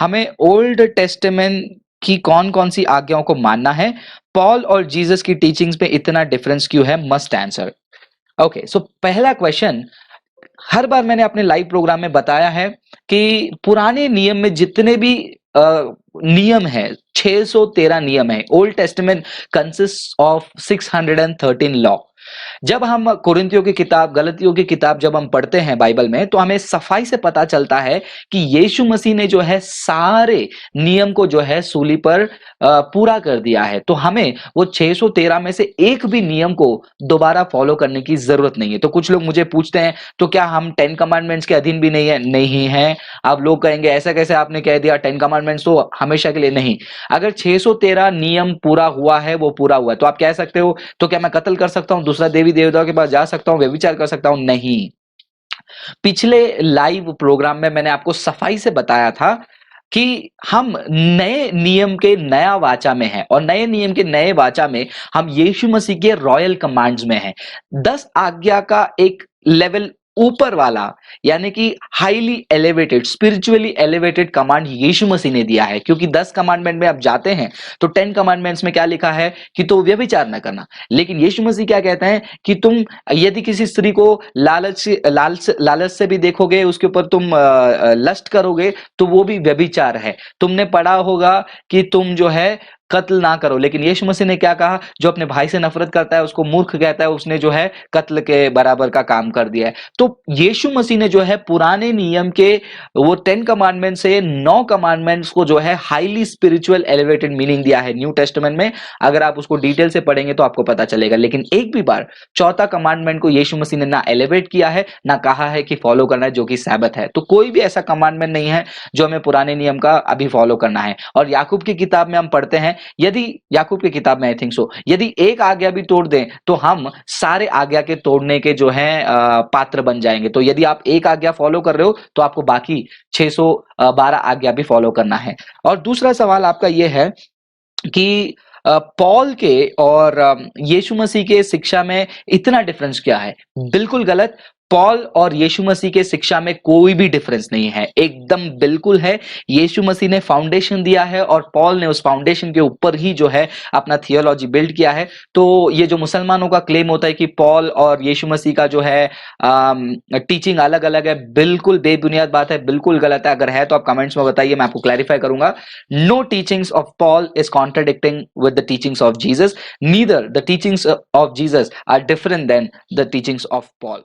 हमें old testament की कौन-कौन सी आज्ञाओं को मानना है? पॉल और जीसस की टीचिंग्स में इतना डिफरेंस क्यों है? Must answer. ओके, सो पहला क्वेश्चन, हर बार मैंने अपने लाइव प्रोग्राम में बताया है कि पुराने नियम में जितने भी नियम है, 613 नियम है। Old testament consist of 613 law. जब हम कुरिन्थियों की किताब, गलतियों की किताब जब हम पढ़ते हैं बाइबल में, तो हमें सफाई से पता चलता है कि यीशु मसीह ने जो है सारे नियम को जो है सूली पर पूरा कर दिया है। तो हमें वो 613 में से एक भी नियम को दोबारा फॉलो करने की जरूरत नहीं है। तो कुछ लोग मुझे पूछते हैं, तो क्या हम 10 कमांडमेंट्स के अधीन भी नहीं है? नहीं है। अब लोग कहेंगे ऐसा कैसे आपने कह दिया, 10 कमांडमेंट्स तो हमेशा के लिए नहीं। अगर 613 नियम पूरा हुआ है, वो पूरा हुआ है, तो आप कह सकते हो तो क्या मैं कत्ल कर सकता हूं, दूसरा देवी देवताओं के पास जा सकता हूं, व्यभिचार कर सकता हूं? नहीं। पिछले लाइव प्रोग्राम में मैंने आपको सफाई से बताया था कि हम नए नियम के नया वाचा में हैं, और नए नियम के नए वाचा में हम यीशु मसीह के रॉयल कमांड्स में हैं। 10 आज्ञा का एक लेवल ऊपर वाला, यानी कि highly elevated, spiritually elevated command Yeshu Masih ने दिया है। क्योंकि 10 कमांडमेंट में आप जाते हैं तो 10 कमांडमेंट्स में क्या लिखा है कि तो व्यभिचार न करना, लेकिन यीशु मसीह क्या कहते हैं कि तुम यदि किसी स्त्री को लालच से भी देखोगे, उसके ऊपर तुम लस्ट करोगे, तो वो भी व्यभिचार है। तुमने पढ़ा होगा कि तुम जो है कत्ल ना करो, लेकिन यीशु मसीह ने क्या कहा? जो अपने भाई से नफरत करता है उसको मूर्ख कहता है, उसने जो है कत्ल के बराबर का काम कर दिया है। तो यीशु मसीह ने जो है पुराने नियम के वो 10 कमांडमेंट से 9 कमांडमेंट्स को जो है हाईली स्पिरिचुअल एलिवेटेड मीनिंग दिया है न्यू टेस्टामेंट में। अगर आप उसको डिटेल से पढ़ेंगे तो आपको पता चलेगा। लेकिन एक भी बार चौथा कमांडमेंट को यीशु मसीह ने ना एलिवेट किया है, ना कहा है कि फॉलो करना है, जो कि सैबत है। तो कोई भी ऐसा कमांडमेंट नहीं है जो हमें पुराने नियम का अभी फॉलो करना है। और याकूब की किताब में हम पढ़ते हैं, यदि याकूब की किताब में आई थिंक सो, यदि एक आज्ञा भी तोड़ दें तो हम सारे आज्ञा के तोड़ने के जो है पात्र बन जाएंगे। तो यदि आप एक आज्ञा फॉलो कर रहे हो तो आपको बाकी 612 आज्ञा भी फॉलो करना है। और दूसरा सवाल आपका यह है कि पॉल के और यीशु मसीह के शिक्षा में इतना डिफरेंस क्या है? बिल्कुल गलत। पॉल और यीशु मसीह के शिक्षा में कोई भी डिफरेंस नहीं है, एकदम बिल्कुल है। यीशु मसीह ने फाउंडेशन दिया है और पॉल ने उस फाउंडेशन के ऊपर ही जो है अपना थियोलॉजी बिल्ड किया है। तो ये जो मुसलमानों का क्लेम होता है कि पॉल और यीशु मसीह का जो है टीचिंग अलग अलग है, बिल्कुल बेबुनियाद बात है, बिल्कुल गलत है। अगर है तो आप कमेंट्स में बताइए, मैं आपको क्लैरिफाई करूंगा। No teachings of Paul is contradicting with the teachings of Jesus. Neither the teachings of Jesus are different than the teachings of Paul.